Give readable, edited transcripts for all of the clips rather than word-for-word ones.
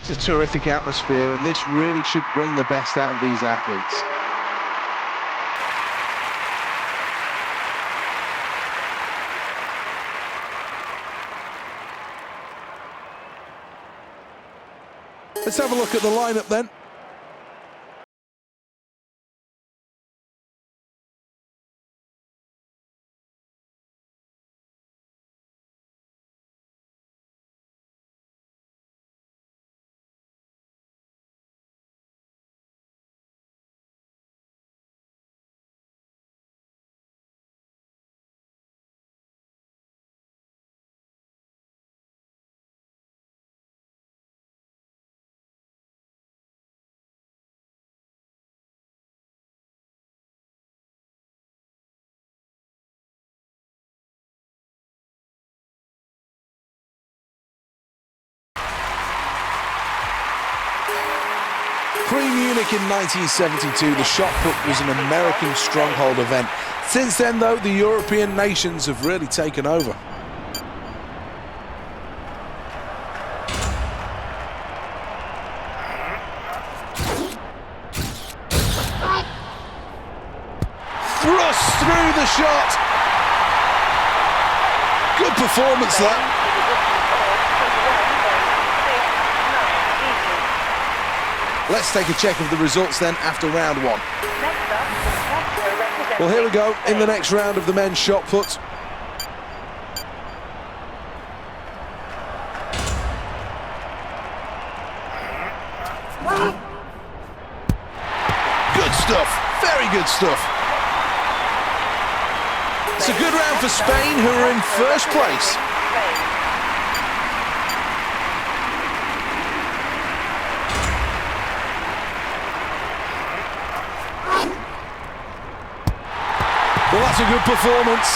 It's a terrific atmosphere, and this really should bring the best out of these athletes. Let's have a look at the lineup then. Pre-Munich in 1972, the shot put was an American stronghold event. Since then, though, the European nations have really taken over. Thrust through the shot. Good performance, that. Let's take a check of the results then after round one. Well, here we go in the next round of the men's shot put. Good stuff, very good stuff. It's a good round for Spain, who are in first place. Well, that's a good performance.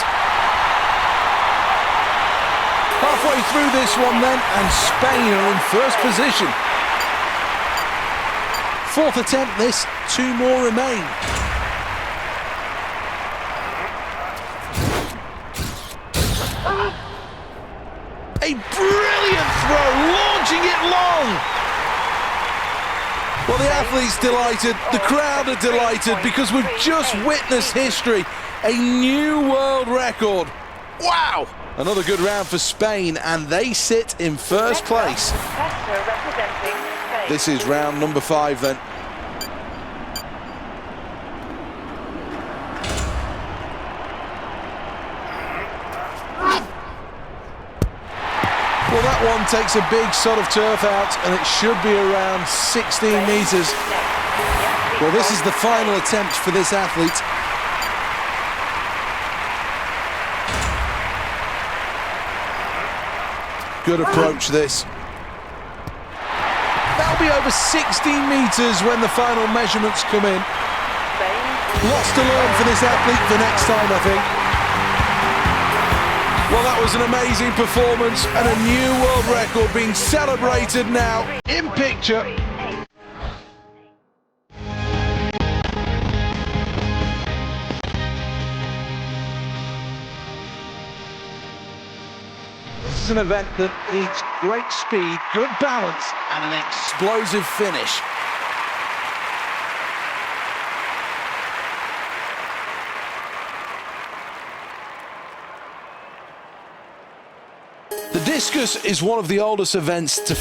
Halfway through this one then, and Spain are in first position. Fourth attempt this, 2 more remain. A brilliant throw, launching it long. Well, the athlete's delighted, the crowd are delighted, because we've just witnessed history. A new world record. Wow! Another good round for Spain, and they sit in first place. This is round number 5 then. Well, that one takes a big sod of turf out, and it should be around 16 meters. Well, this is the final attempt for this athlete. Good approach, this. That'll be over 16 meters when the final measurements come in. Lots to learn for this athlete for next time, I think. Well, that was an amazing performance and a new world record being celebrated now in picture. This is an event that needs great speed, good balance, and an explosive finish. The discus is one of the oldest events to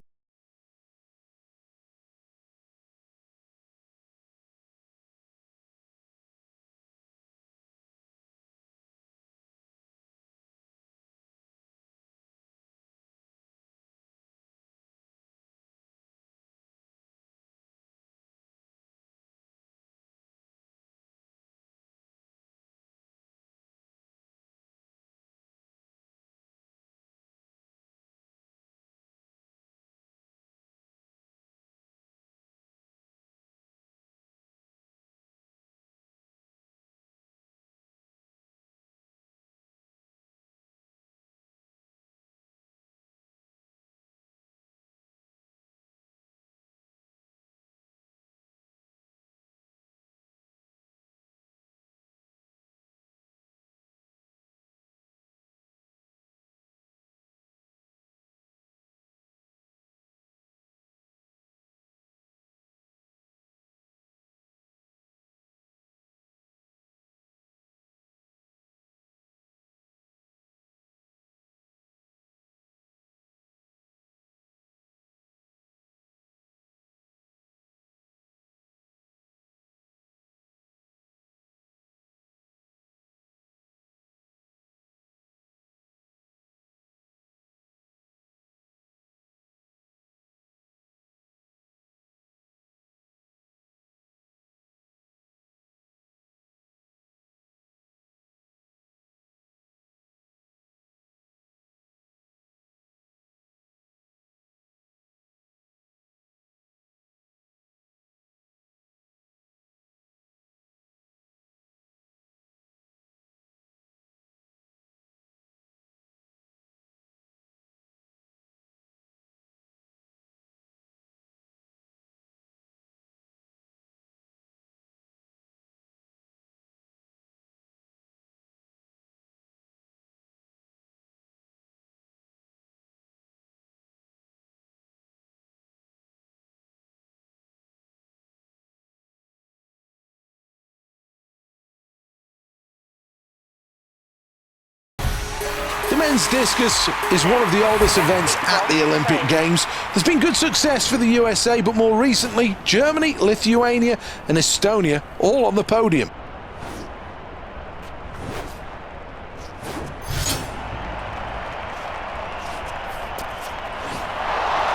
The men's discus is one of the oldest events at the Olympic Games. There's been good success for the USA, but more recently, Germany, Lithuania and Estonia all on the podium.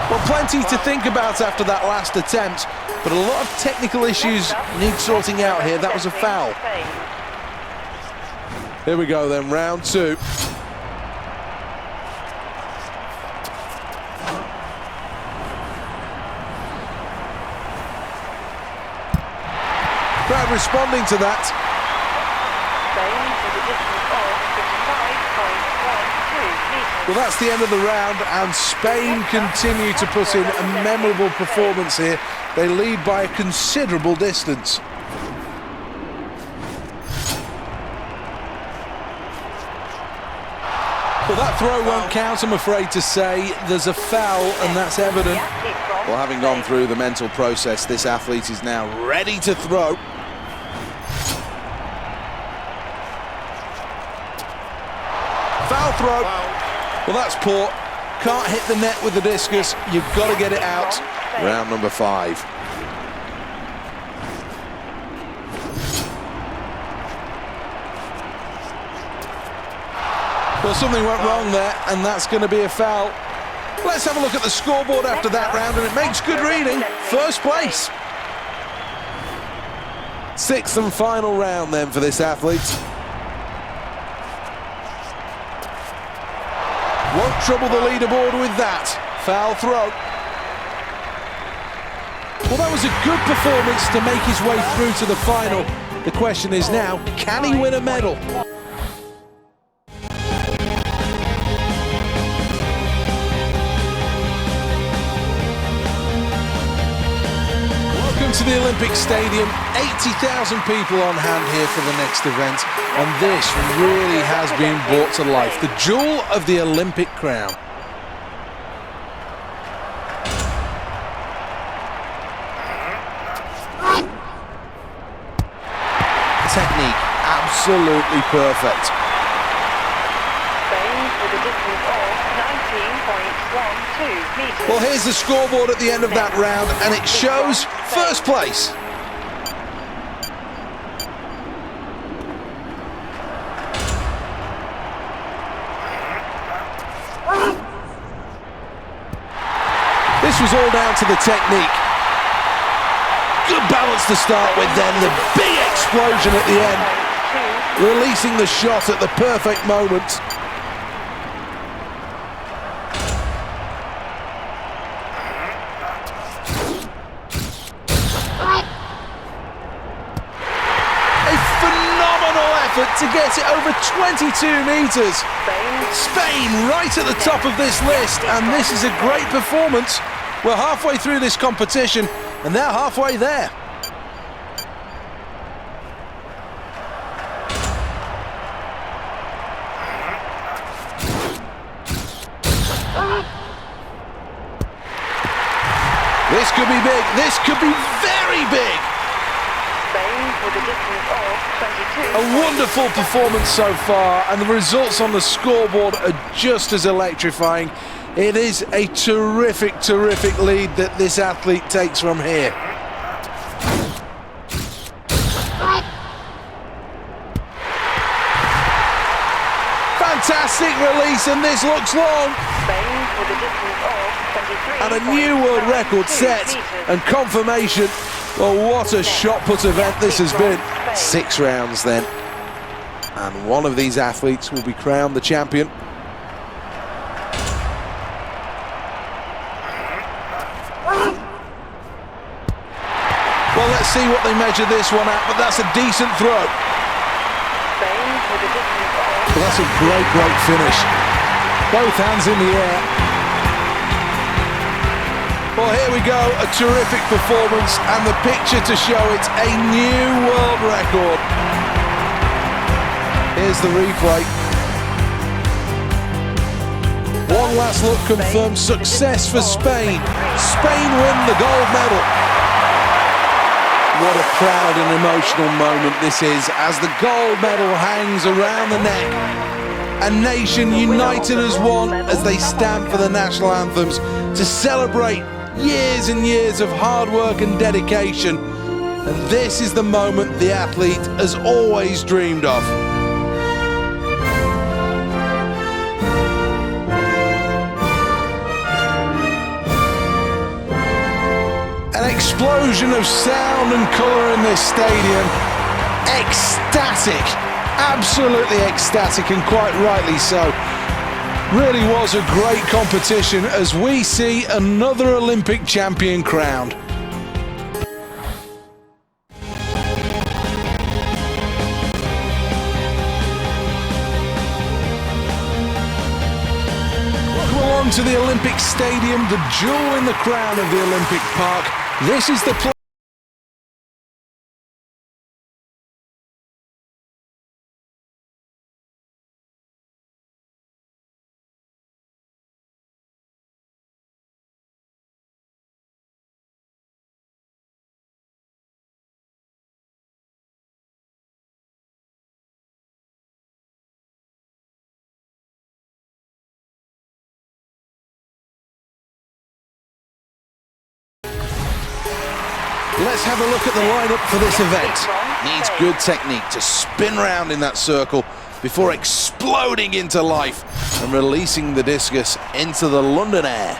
Well, plenty to think about after that last attempt, but a lot of technical issues need sorting out here. That was a foul. Here we go then, round two. Crowd responding to that. Well, that's the end of the round, and Spain continue to put in a memorable performance here. They lead by a considerable distance. Well, that throw won't count, I'm afraid to say. There's a foul, and that's evident. Well, having gone through the mental process, this athlete is now ready to throw. Foul throw. Well, that's poor. Can't hit the net with the discus. You've got to get it out. Round number 5. Well, something went wrong there, and that's going to be a foul. Let's have a look at the scoreboard after that round, and it makes good reading. First place. 6th and final round then for this athlete. Won't trouble the leaderboard with that. Foul throw. Well, that was a good performance to make his way through to the final. The question is now, can he win a medal? Welcome to the Olympic Stadium. 80,000 people on hand here for the next event, and this really has been brought to life. The jewel of the Olympic crown. Technique, absolutely perfect. Well, here's the scoreboard at the end of that round, and it shows first place. This was all down to the technique. Good balance to start with, then the big explosion at the end, releasing the shot at the perfect moment. A phenomenal effort to get it over 22 meters. Spain right at the top of this list, and this is a great performance. We're halfway through this competition, and they're halfway there. This could be big. This could be very big. A wonderful performance so far, and the results on the scoreboard are just as electrifying. It is a terrific, terrific lead that this athlete takes from here. Fantastic release, and this looks long. And a new world record set, and confirmation. Well, what a shot put event this has been. 6 rounds then, and one of these athletes will be crowned the champion. Well, let's see what they measure this one at, but that's a decent throw. Well, that's a great, great finish. Both hands in the air. Well, here we go, a terrific performance, and the picture to show it, a new world record. Here's the replay. One last look confirms success for Spain. Spain win the gold medal. What a proud and emotional moment this is, as the gold medal hangs around the neck A nation united as one as they stand for the national anthems to celebrate years and years of hard work and dedication. And this is the moment the athlete has always dreamed of. An explosion of sound and colour in this stadium. Ecstatic, absolutely ecstatic, and quite rightly so. Really was a great competition as we see another Olympic champion crowned. Welcome along to the Olympic Stadium, the jewel in the crown of the Olympic Park. This is the place. Let's have a look at the lineup for this event. Needs good technique to spin round in that circle before exploding into life and releasing the discus into the London air.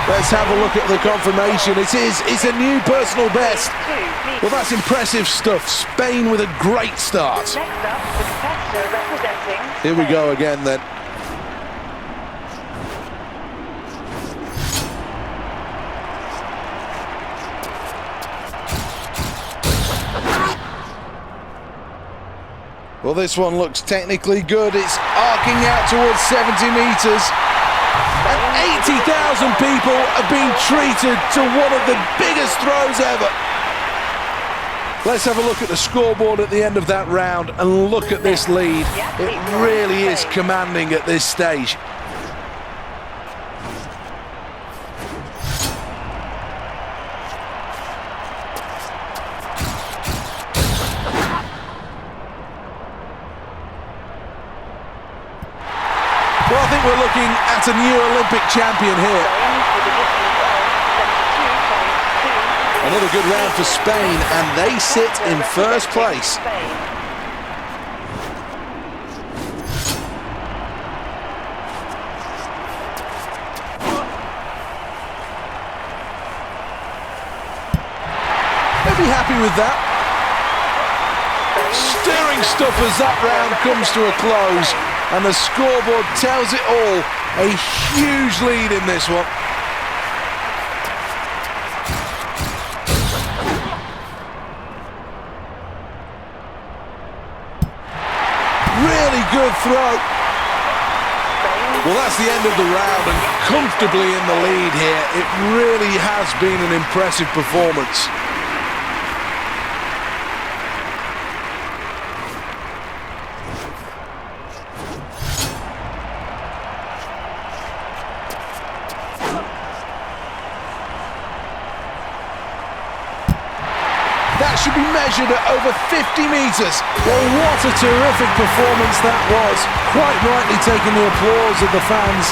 Let's have a look at the confirmation. It's a new personal best. Well, that's impressive stuff. Spain with a great start. Next up, the competitor representing Here we go again then. Well, this one looks technically good. It's arcing out towards 70 meters. And 80,000 people are being treated to one of the biggest throws ever. Let's have a look at the scoreboard at the end of that round and look at this lead. It really is commanding at this stage. Well, I think we're looking at a new Olympic champion here. Another good round for Spain, and they sit in first place. They'll be happy with that. Stirring stuff as that round comes to a close, and the scoreboard tells it all. A huge lead in this one. Really good throw. Well, that's the end of the round, and comfortably in the lead here. It really has been an impressive performance. That should be measured at over 50 meters. Well, what a terrific performance that was. Quite rightly taking the applause of the fans.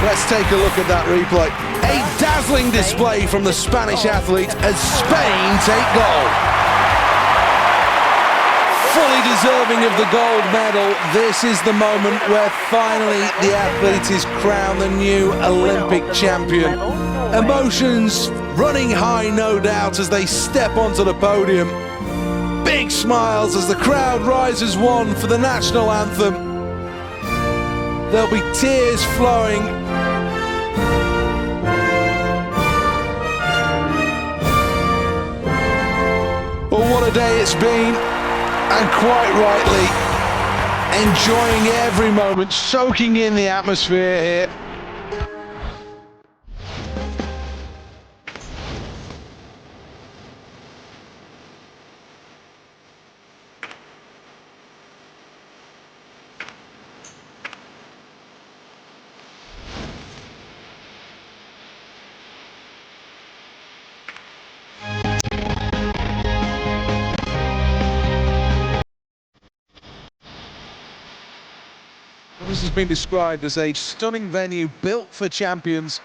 Let's take a look at that replay. A dazzling display from the Spanish athlete as Spain take gold. Fully deserving of the gold medal, this is the moment where finally the athlete is crowned the new Olympic champion. Emotions running high, no doubt, as they step onto the podium. Big smiles as the crowd rises one for the national anthem. There'll be tears flowing. Well, what a day it's been, and quite rightly, enjoying every moment, soaking in the atmosphere here. has been described as a stunning venue built for champions.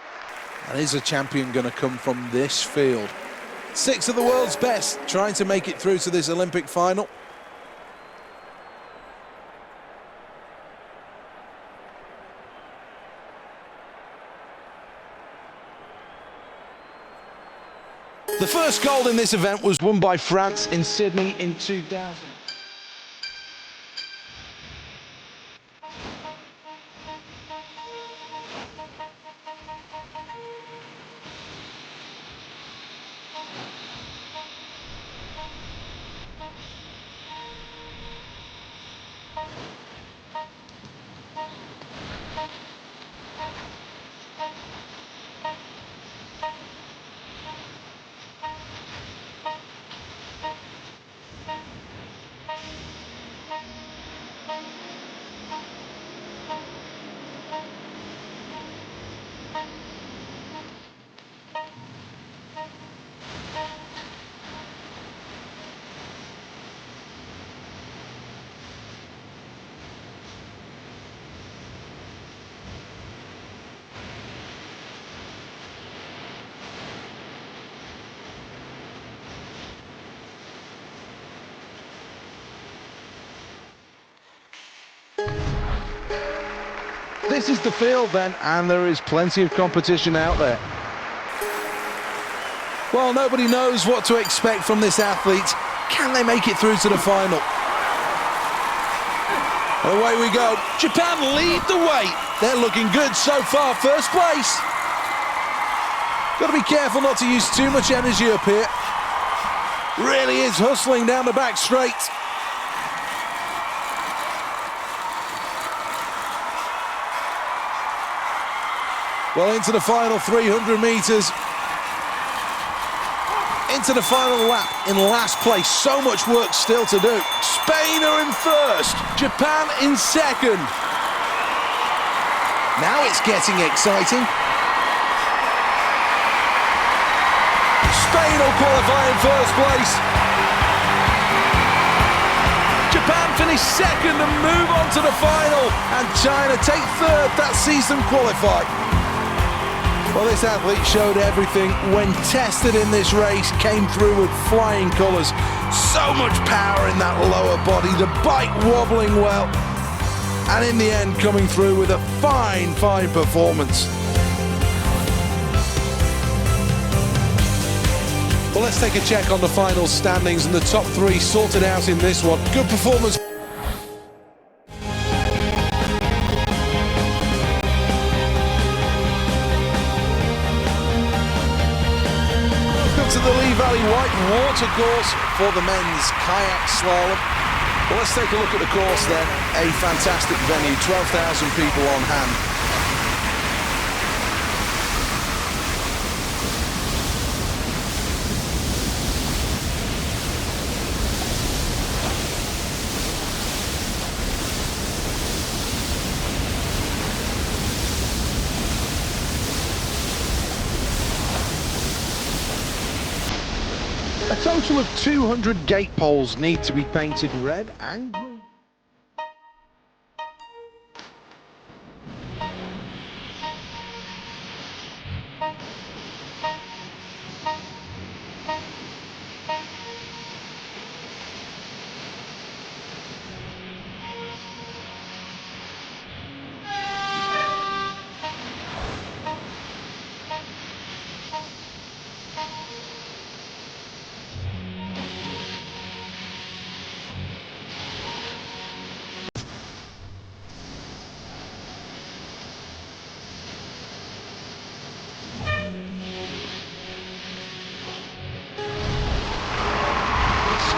And is a champion going to come from this field? 6 of the world's best trying to make it through to this Olympic final. The first gold in this event was won by France in Sydney in 2000. This is the field then, and there is plenty of competition out there. Well, nobody knows what to expect from this athlete. Can they make it through to the final? Away we go. Japan lead the way. They're looking good so far, first place. Got to be careful not to use too much energy up here. Really is hustling down the back straight. Well, into the final 300 meters. Into the final lap in last place. So much work still to do. Spain are in first. Japan in second. Now it's getting exciting. Spain will qualify in first place. Japan finish second and move on to the final. And China take third. That sees them qualify. Well, this athlete showed everything when tested in this race, came through with flying colours. So much power in that lower body, the bike wobbling well, and in the end coming through with a fine performance. Well, let's take a check on the final standings, and the top 3 sorted out in this one. Good performance. To the Lee Valley White Water Course for the men's kayak slalom. Well, let's take a look at the course then. A fantastic venue, 12,000 people on hand. A total of 200 gate poles need to be painted red and blue.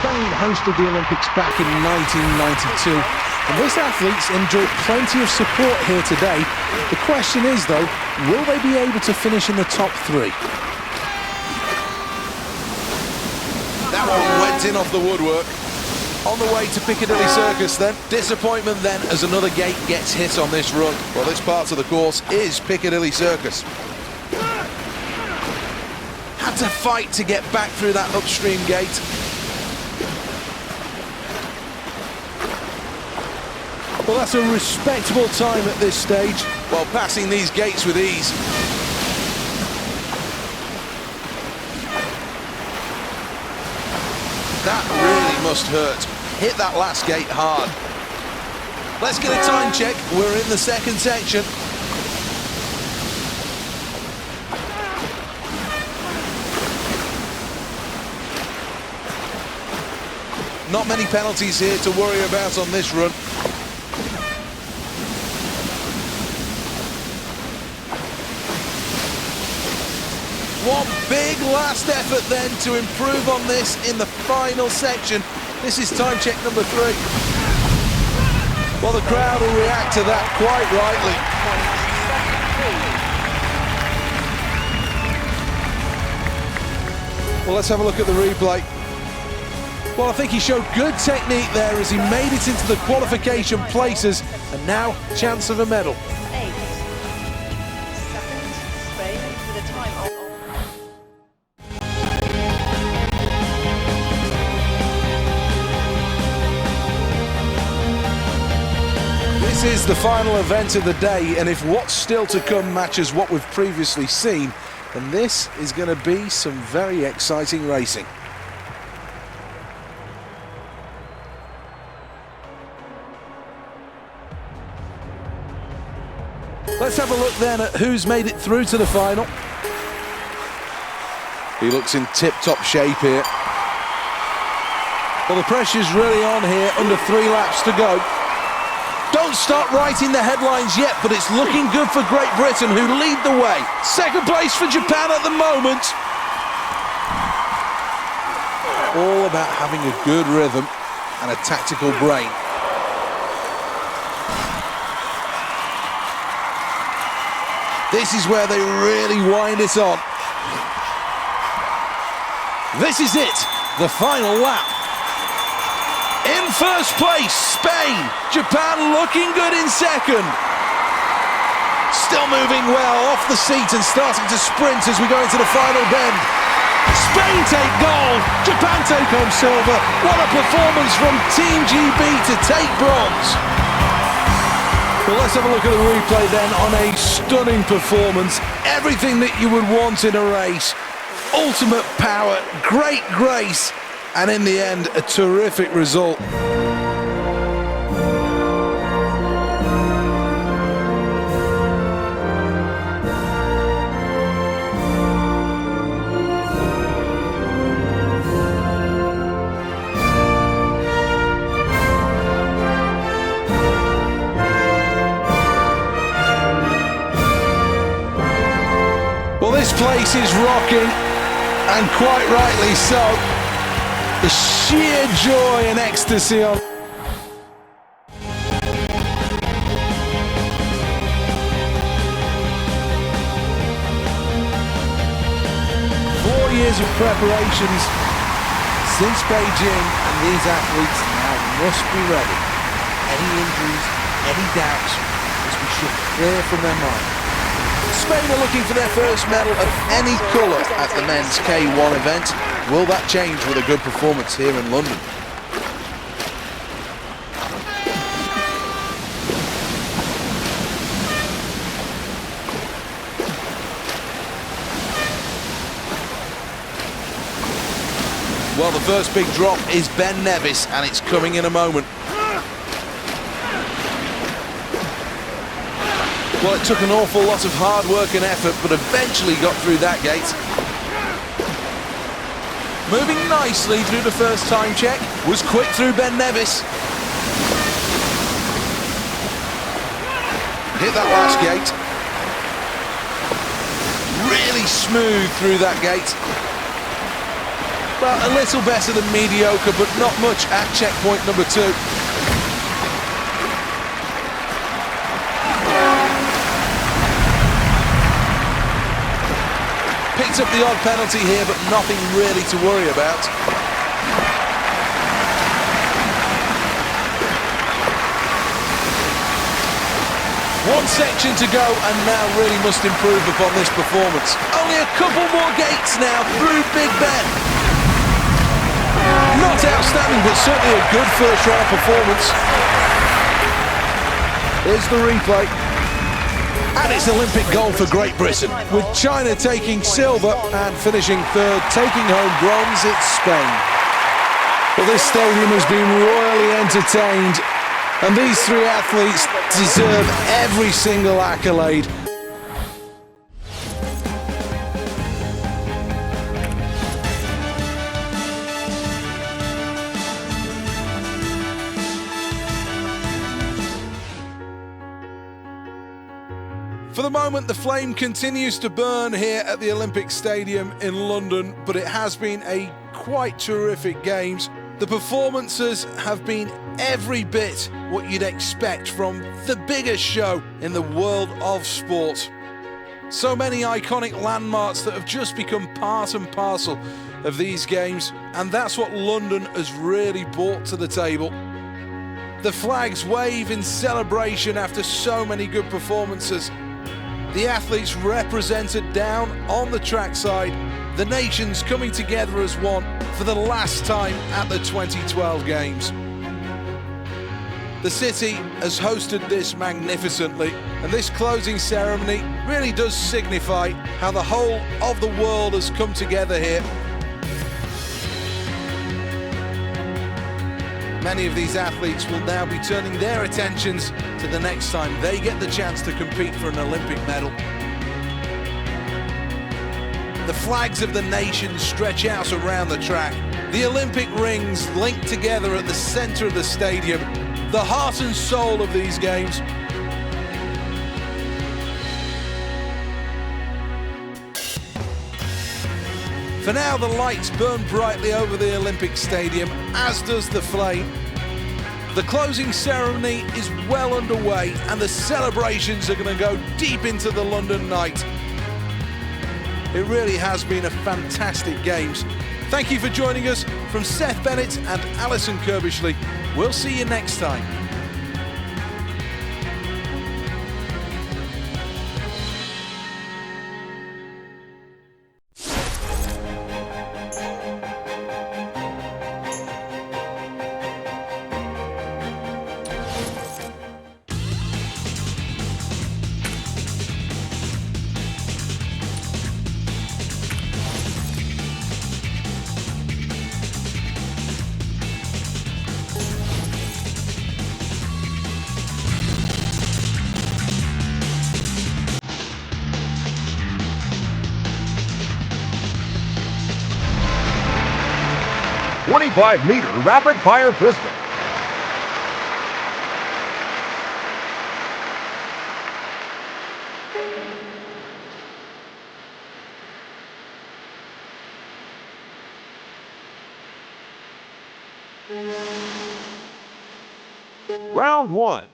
Spain hosted the Olympics back in 1992, and this athlete's enjoyed plenty of support here today. The question is, though, will they be able to finish in the top 3? That one went in off the woodwork. On the way to Piccadilly Circus then. Disappointment then as another gate gets hit on this run. Well, this part of the course is Piccadilly Circus. Had to fight to get back through that upstream gate. Well, that's a respectable time at this stage. Well, passing these gates with ease. That really must hurt. Hit that last gate hard. Let's get a time check. We're in the second section. Not many penalties here to worry about on this run. One big last effort then to improve on this in the final section. This is time check number 3. Well, the crowd will react to that quite rightly. Well, let's have a look at the replay. Well, I think he showed good technique there as he made it into the qualification places, and now chance of a medal. 8 seconds, Spain with a time of... This is the final event of the day, and if what's still to come matches what we've previously seen, then this is going to be some very exciting racing. Let's have a look then at who's made it through to the final. He looks in tip-top shape here. Well, the pressure's really on here, under 3 laps to go. Don't start writing the headlines yet, but it's looking good for Great Britain, who lead the way. Second place for Japan at the moment. All about having a good rhythm and a tactical brain. This is where they really wind it on. This is it, the final lap. In first place, Spain. Japan looking good in second. Still moving well, off the seat and starting to sprint as we go into the final bend. Spain take gold, Japan take home silver. What a performance from Team GB to take bronze. Well, let's have a look at the replay then on a stunning performance. Everything that you would want in a race. Ultimate power, great grace, and in the end, a terrific result. This place is rocking, and quite rightly so. The sheer joy and ecstasy on. 4 years of preparations since Beijing, and these athletes now must be ready. Any injuries, any doubts, must be shut clear from their mind. Spain are looking for their first medal of any colour at the men's K1 event. Will that change with a good performance here in London? Well, the first big drop is Ben Nevis, and it's coming in a moment. Well, it took an awful lot of hard work and effort, but eventually got through that gate. Moving nicely through the first time check, was quick through Ben Nevis. Hit that last gate. Really smooth through that gate. Well, a little better than mediocre, but not much at checkpoint number 2. Picked up the odd penalty here, but nothing really to worry about. One section to go, and now really must improve upon this performance. Only a couple more gates now through Big Ben. Not outstanding, but certainly a good first round performance. Here's the replay. And it's Olympic gold for Great Britain, with China taking silver and finishing third, taking home bronze. It's Spain. Well, this stadium has been royally entertained, and these three athletes deserve every single accolade. For the moment, the flame continues to burn here at the Olympic Stadium in London, but it has been a quite terrific games. The performances have been every bit what you'd expect from the biggest show in the world of sport. So many iconic landmarks that have just become part and parcel of these games, and that's what London has really brought to the table. The flags wave in celebration after so many good performances. The athletes represented down on the trackside, the nations coming together as one for the last time at the 2012 Games. The city has hosted this magnificently, and this closing ceremony really does signify how the whole of the world has come together here. Many of these athletes will now be turning their attentions to the next time they get the chance to compete for an Olympic medal. The flags of the nations stretch out around the track. The Olympic rings link together at the center of the stadium, the heart and soul of these games. For now, the lights burn brightly over the Olympic Stadium, as does the flame. The closing ceremony is well underway, and the celebrations are going to go deep into the London night. It really has been a fantastic Games. Thank you for joining us. From Seth Bennett and Alison Kirbishley, we'll see you next time. .25-meter rapid-fire pistol. Round 1.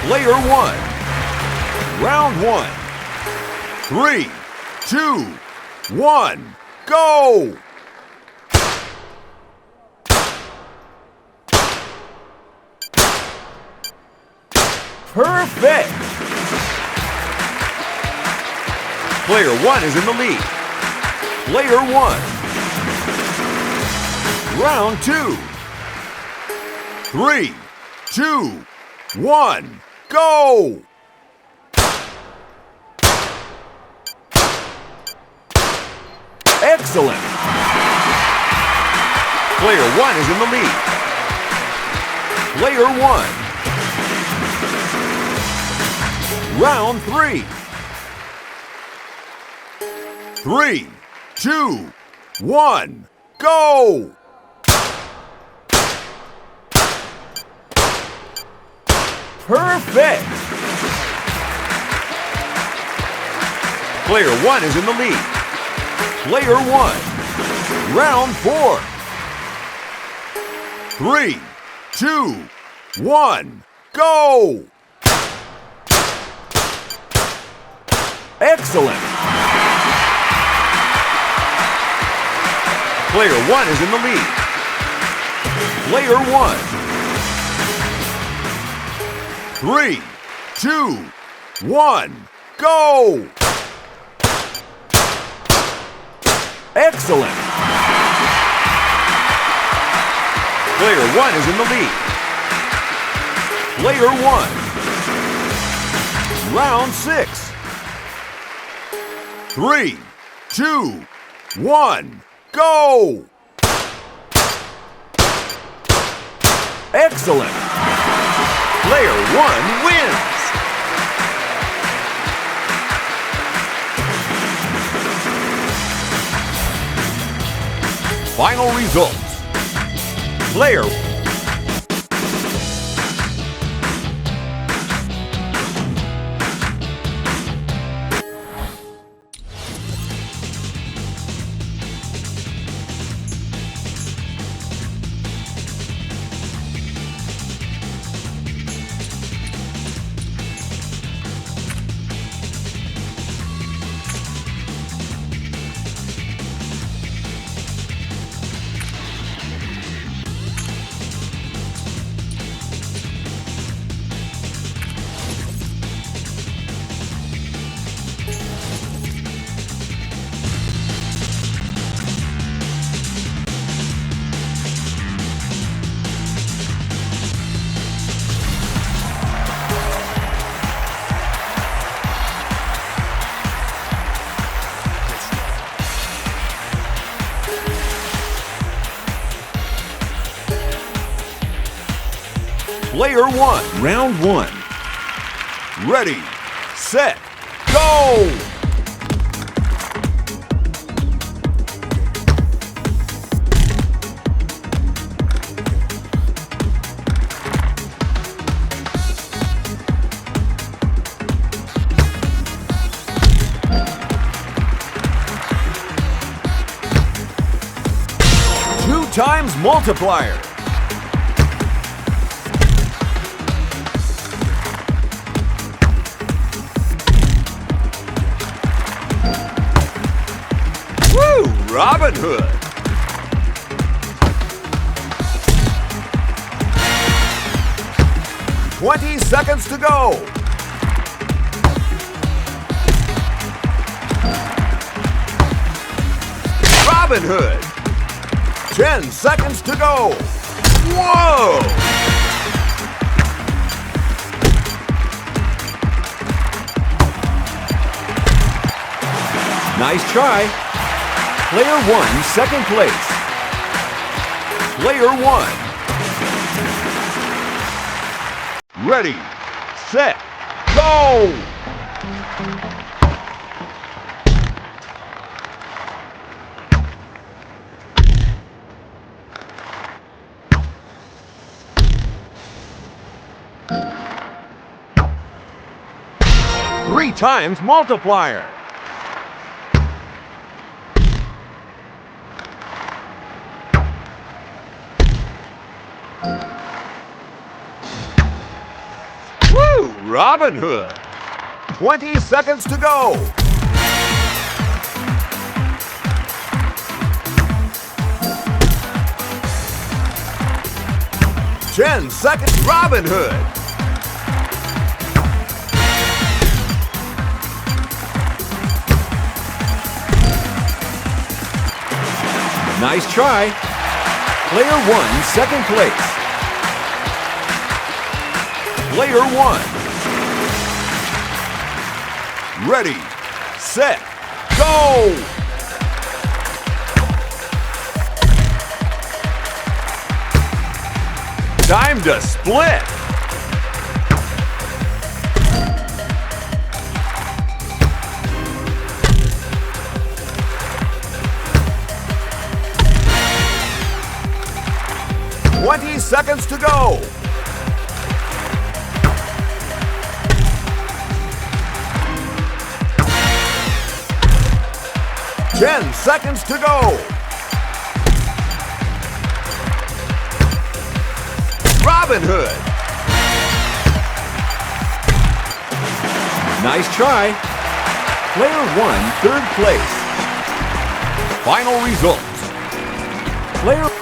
Player 1. Round 1. 3, 2, 1, go! Perfect! Player 1 is in the lead. Player 1. Round 2. 3, 2, 1, go! Excellent! Player 1 is in the lead. Player 1. Round 3. 3, 2, 1, go! Perfect! Player 1 is in the lead. Player 1. Round 4. 3, 2, 1, go! Excellent! Player 1 is in the lead. Player 1. 3, 2, 1, go! Excellent! Player 1 is in the lead. Player 1. Round 6. 3, 2, 1, go! Excellent! Player 1 wins! Final results. Player Player 1, round 1. Ready, set, go! Two times multiplier. Robin Hood. "20 seconds to go. Robin Hood. 10 seconds to go. Whoa! Nice try. Player 1, second place. Player 1. Ready, set, go! Three times multiplier. Robin Hood. 20 seconds to go. "10 seconds. Robin Hood. Nice try. Player 1, second place. Player 1. Ready, set, go! Time to split! seconds to go. 10 seconds to go. Robin Hood. Nice try. Player 1, third place. Final results. Player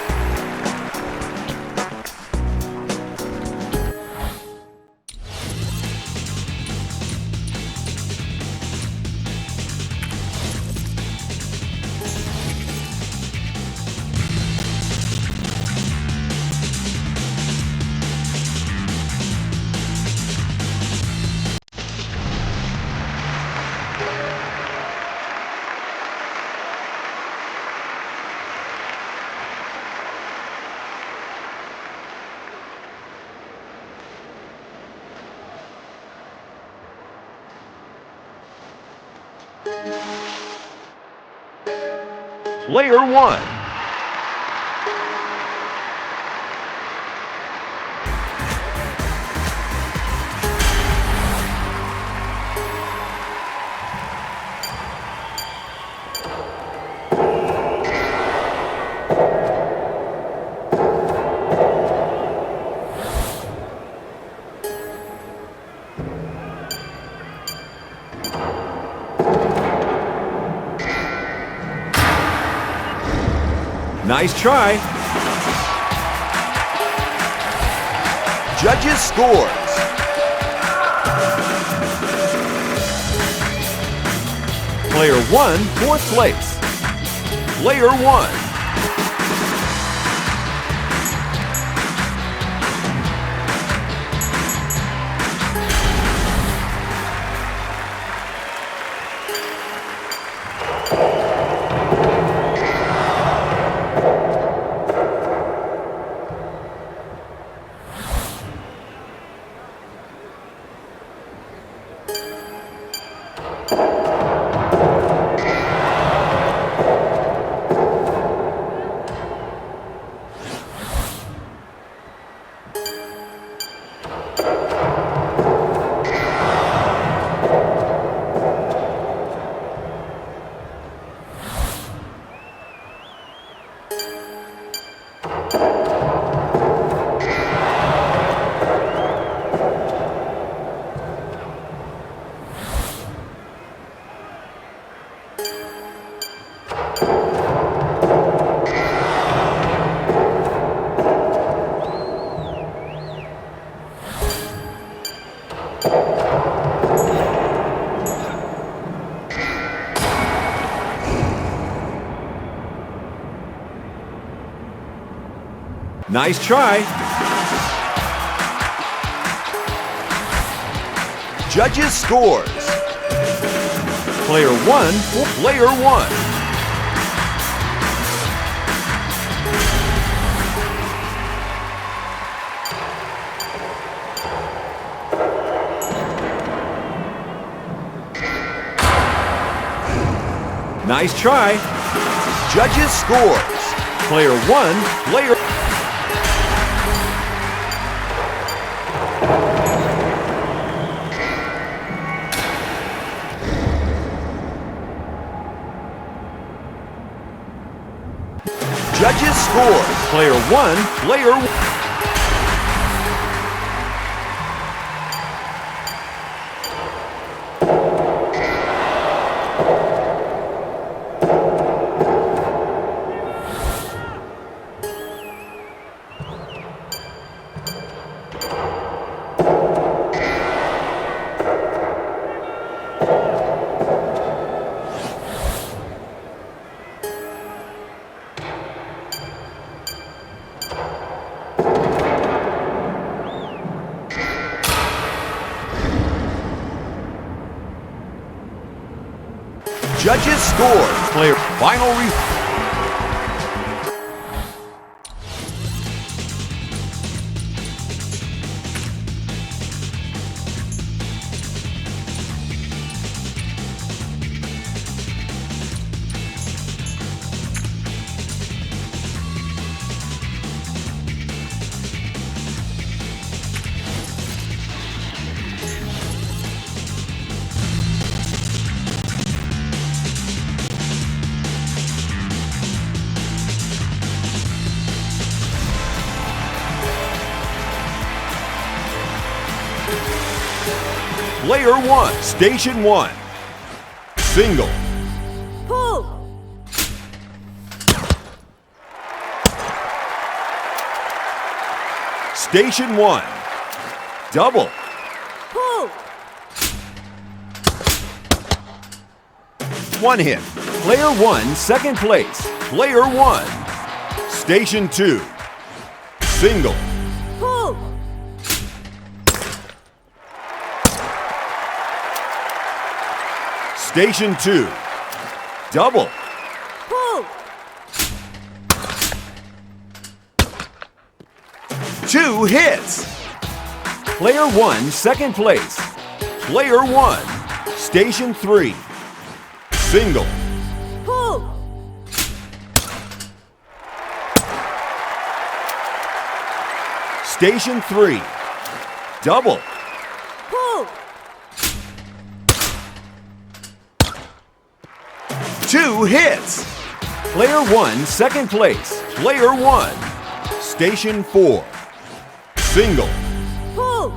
Player 1. Nice try. Judges scores. Player 1, fourth place. Player 1. Nice try. Judges scores. Player 1, player 1. Nice try. Judges scores. Player 1, player. Judges score. Player 1, player 1. Judges score. Player final result. Player 1, Station 1. Single. Pull. Station 1. Double. Pull. One hit. Player 1, second place. Player 1. Station 2. Single. Pull. Station 2. Double. Pull. 2 hits. Player 1, second place. Player 1. Station 3. Single. Pull. Station 3. Double. Pull. 2 hits. Player 1, second place. Player 1. Station 4. Single. Pull.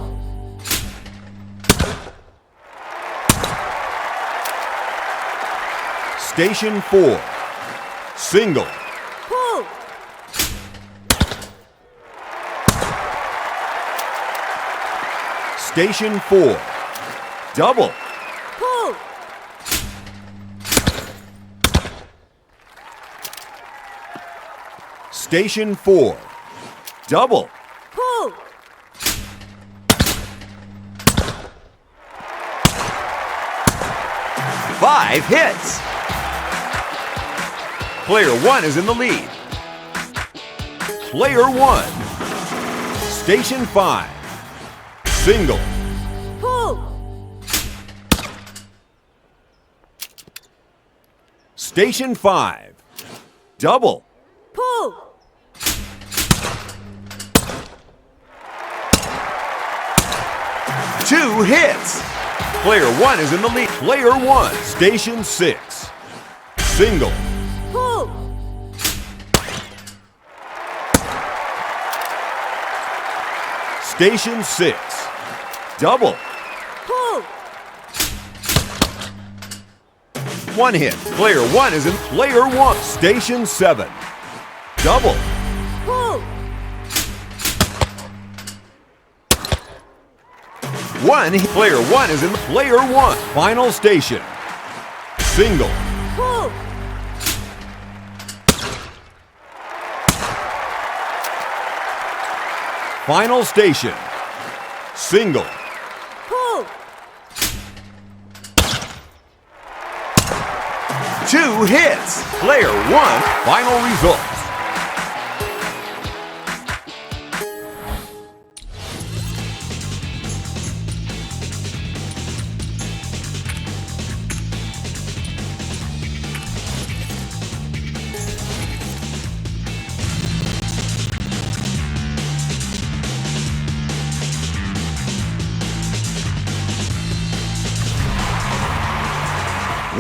Station 4. Single. Pull. Station 4. Double. Pull. Station 4. Double. Pull. Five hits. Player 1 is in the lead. Player 1. Station 5. Single. Pull. Station 5. Double. Pull. Two hits. Player 1 is in the lead. Player 1. Station 6. Single. Pull. Station 6. Double. Pull. One hit. Player 1 is in. Player 1. Station 7. Double. Pull. One hit. Player 1 is in. Player 1. Final station. Single. Pull. Final station. Single. Pull. 2 hits. Player 1. Final results.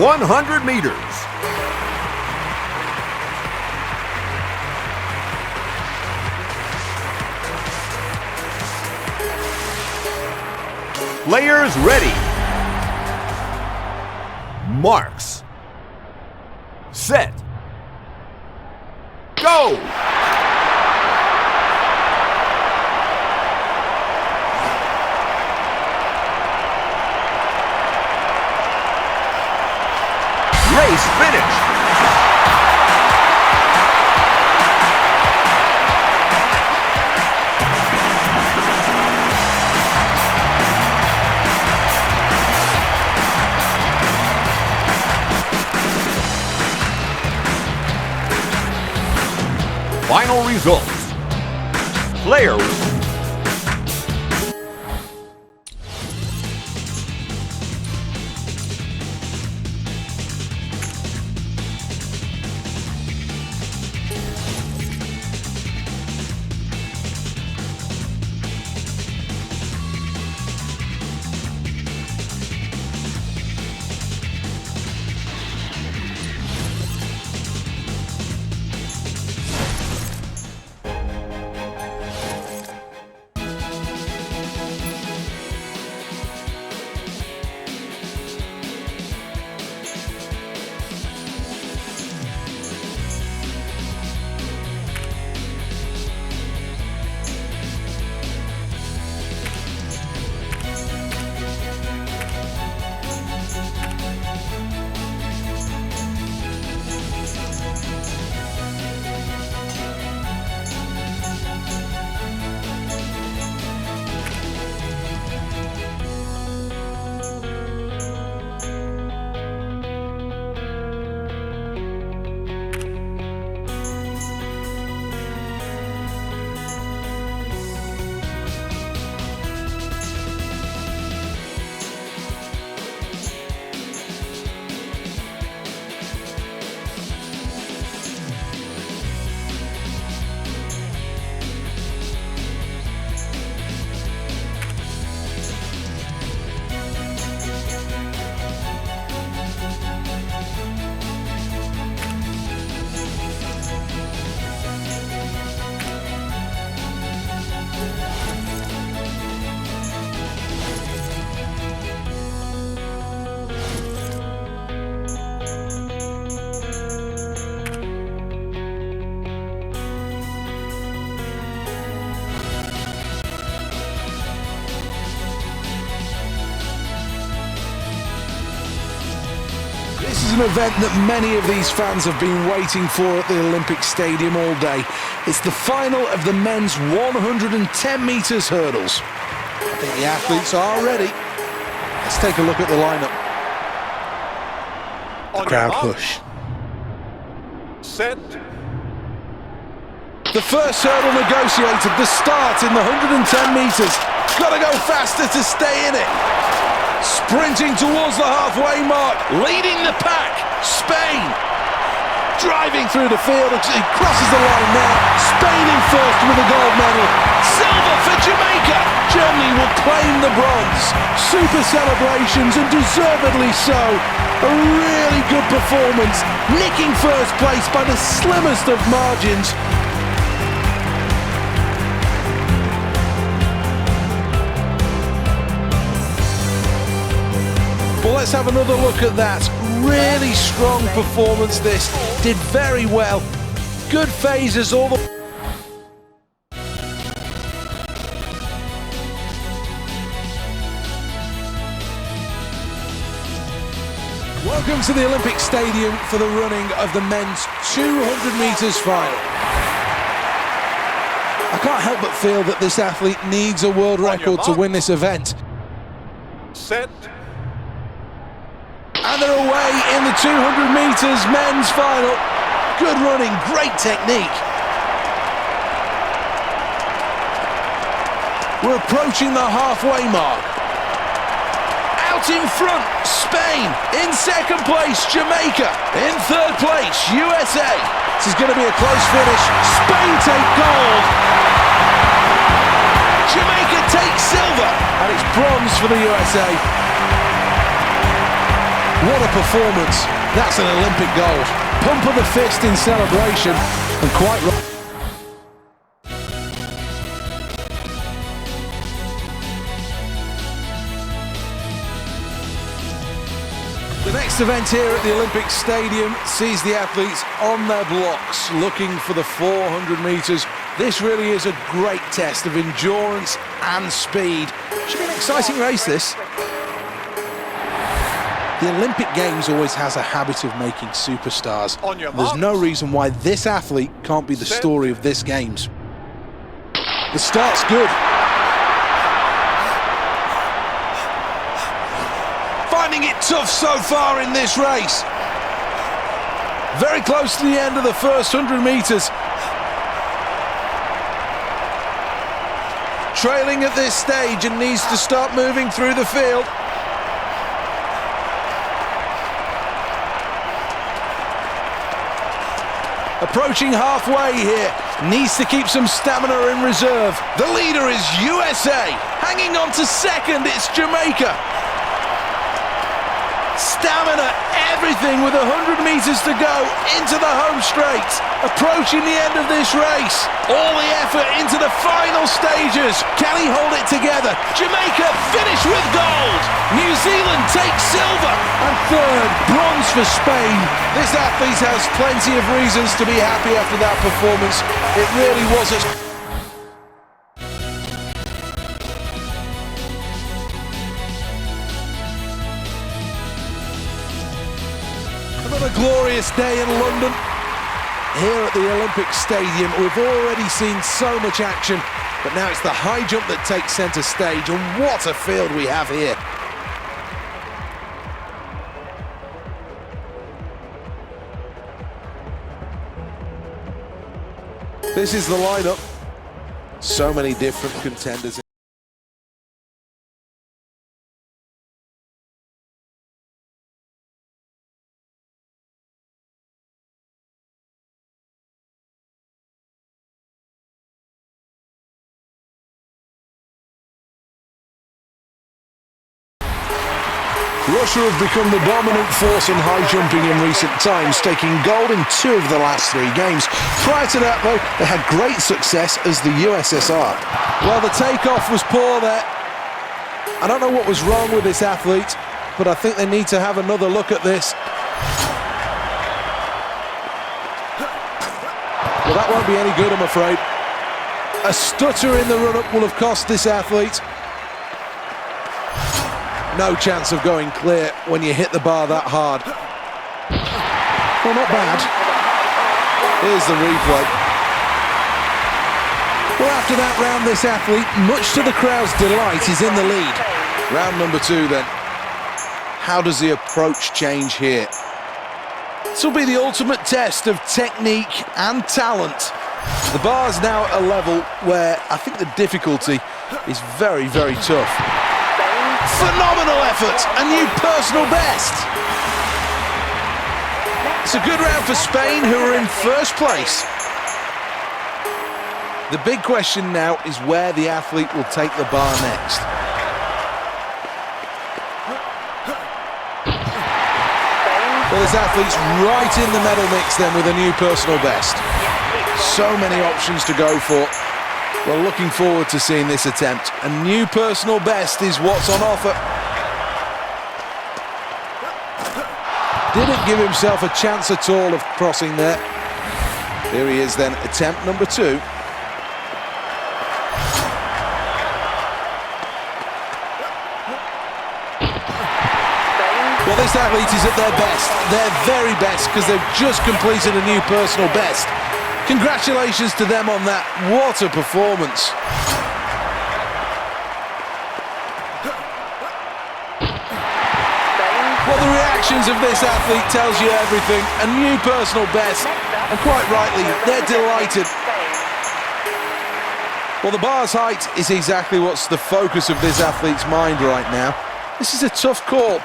$100 meters. Players ready. Marks. Set. Go! Race finished. Final results. Player is an event that many of these fans have been waiting for at the Olympic Stadium all day. It's the final of the men's 110 metres hurdles. I think the athletes are ready. Let's take a look at the lineup. The crowd hush. Set. The first hurdle negotiated, the start in the 110 metres. Got to go faster to stay in it. Sprinting towards the halfway mark, leading the pack, Spain. Driving through the field, it crosses the line now. Spain in first with a gold medal. Silver for Jamaica. Germany will claim the bronze. Super celebrations, and deservedly so. A really good performance, nicking first place by the slimmest of margins. Well, let's have another look at that. Really strong performance this. Did very well. Good phases all the... Welcome to the Olympic Stadium for the running of the men's 200 metres final. I can't help but feel that this athlete needs a world record to win this event. Set. And they're away in the 200 metres men's final. Good running, great technique. We're approaching the halfway mark. Out in front, Spain. In second place, Jamaica. In third place, USA. This is going to be a close finish. Spain take gold. Jamaica takes silver. And it's bronze for the USA. What a performance. That's an Olympic gold. Pump of the fist in celebration, and quite right. The next event here at the Olympic Stadium sees the athletes on their blocks looking for the 400 metres. This really is a great test of endurance and speed. Should be an exciting race, this. The Olympic Games always has a habit of making superstars. There's no reason why this athlete can't be the story of this Games. The start's good. Finding it tough so far in this race. Very close to the end of the first 100 metres. Trailing at this stage and needs to start moving through the field. Approaching halfway here, needs to keep some stamina in reserve. The leader is USA. Hanging on to second, it's Jamaica. Stamina, everything with 100 metres to go into the home straight. Approaching the end of this race. All the effort into the final stages. Can he hold it together? Jamaica finish with gold. New Zealand takes silver. And third, bronze for Spain. This athlete has plenty of reasons to be happy after that performance. It really was a... Another glorious day in London. Here at the Olympic Stadium, we've already seen so much action, but now it's the high jump that takes centre stage, and what a field we have here. This is the lineup. So many different contenders. Russia have become the dominant force in high jumping in recent times, taking gold in 2 of the last 3 games. Prior to that, though, they had great success as the USSR. Well, the takeoff was poor there. I don't know what was wrong with this athlete, but I think they need to have another look at this. Well, that won't be any good, I'm afraid. A stutter in the run-up will have cost this athlete. No chance of going clear when you hit the bar that hard. Well, not bad. Here's the replay. Well, after that round, this athlete, much to the crowd's delight, is in the lead. Round number 2, then. How does the approach change here? This will be the ultimate test of technique and talent. The bar's now at a level where I think the difficulty is very, very tough. Phenomenal effort, a new personal best. It's a good round for Spain, who are in first place. The big question now is where the athlete will take the bar next. Well, this athlete's right in the medal mix then with a new personal best. So many options to go for. Well, looking forward to seeing this attempt. A new personal best is what's on offer. Didn't give himself a chance at all of crossing there. Here he is then, attempt number 2. Well, this athlete is at their best, their very best, because they've just completed a new personal best. Congratulations to them on that. What a performance. Well, the reactions of this athlete tells you everything. A new personal best, and quite rightly, they're delighted. Well, the bar's height is exactly what's the focus of this athlete's mind right now. This is a tough call.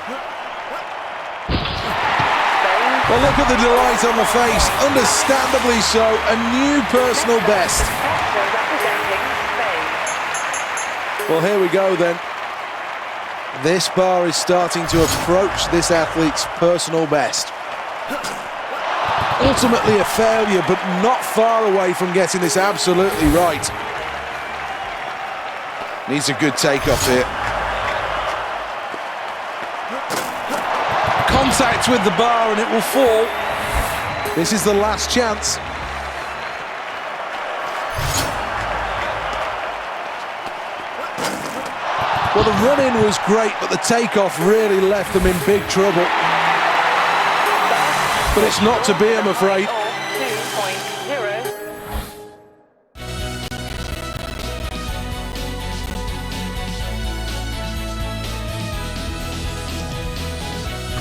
Well, look at the delight on the face, understandably so, a new personal best. Well, here we go then. This bar is starting to approach this athlete's personal best. Ultimately a failure, but not far away from getting this absolutely right. Needs a good takeoff here. Contact with the bar and it will fall. This is the last chance. Well, the run-in was great, but the takeoff really left them in big trouble. But it's not to be, I'm afraid. 2.0.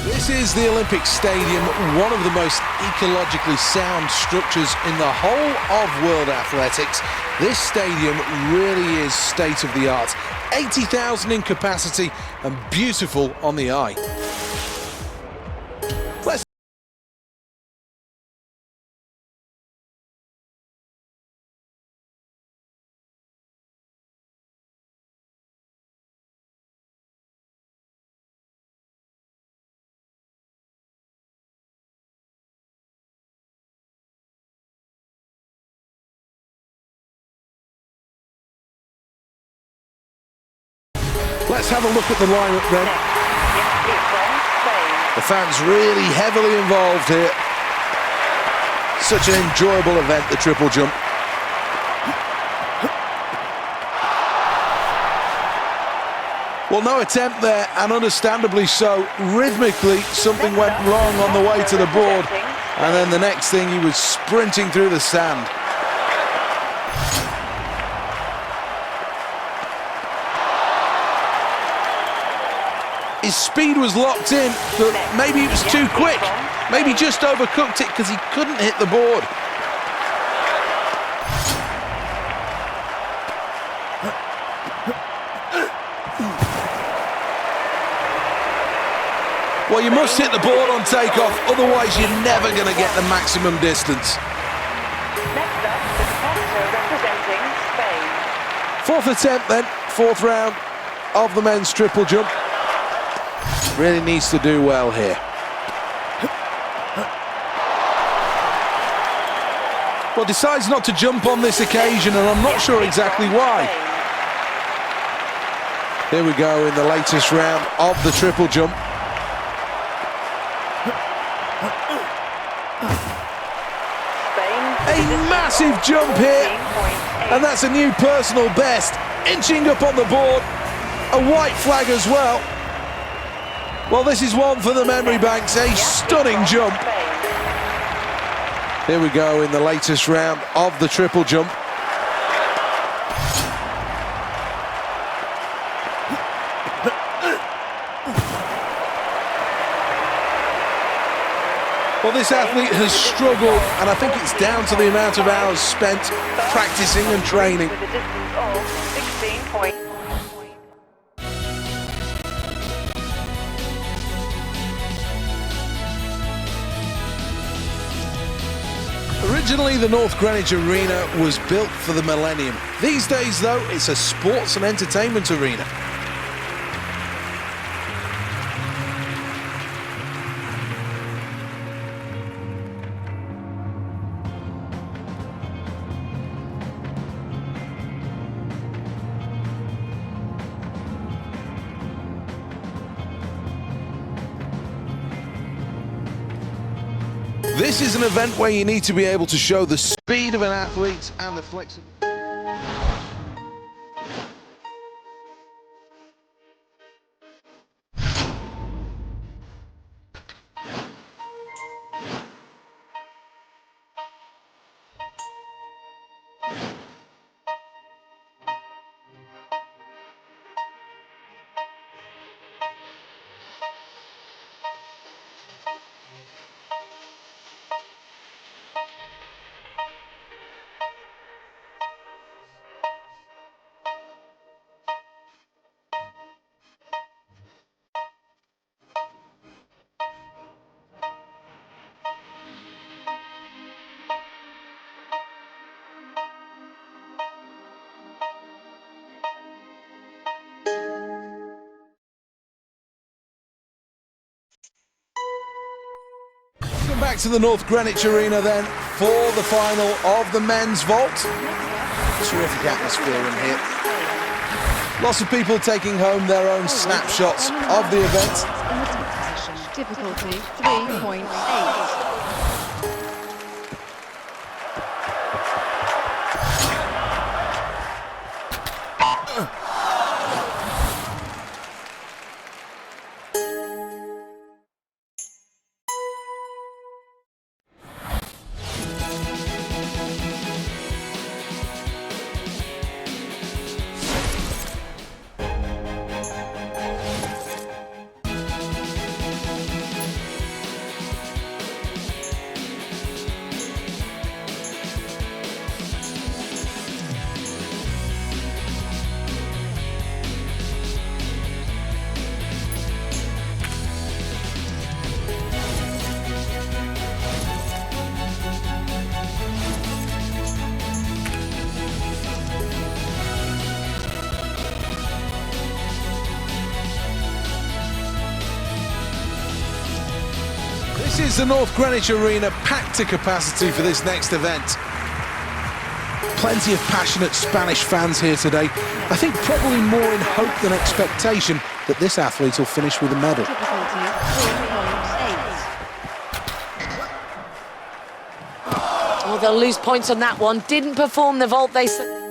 This is the Olympic Stadium, one of the most ecologically sound structures in the whole of world athletics. This stadium really is state-of-the-art. 80,000 in capacity and beautiful on the eye. Let's have a look at the lineup then. The fans really heavily involved here. Such an enjoyable event, the triple jump. Well, no attempt there, and understandably so. Rhythmically, something went wrong on the way to the board, and then the next thing, he was sprinting through the sand. His speed was locked in, but maybe it was too quick. Maybe just overcooked it because he couldn't hit the board. Well, you must hit the board on takeoff, otherwise you're never going to get the maximum distance. Next up, the competitor representing Spain. Fourth attempt then, fourth round of the men's triple jump. Really needs to do well here. Well, decides not to jump on this occasion, and I'm not sure exactly why. Here we go in the latest round of the triple jump. A massive jump here, and that's a new personal best, inching up on the board. A white flag as well. Well, this is one for the memory banks, a stunning jump. Here we go in the latest round of the triple jump. Well, this athlete has struggled, and I think it's down to the amount of hours spent practicing and training. With a distance of 16 points. Originally, the North Greenwich Arena was built for the millennium. These days, though, it's a sports and entertainment arena. This is an event where you need to be able to show the speed of an athlete and the flexibility. Welcome back to the North Greenwich Arena then for the final of the men's vault. Terrific atmosphere in here. Lots of people taking home their own snapshots of the event. Difficulty 3.8. This is the North Greenwich Arena, packed to capacity for this next event. Plenty of passionate Spanish fans here today. I think probably more in hope than expectation that this athlete will finish with a medal. Difficulty 4.8. Oh, they'll lose points on that one. Didn't perform the vault they said.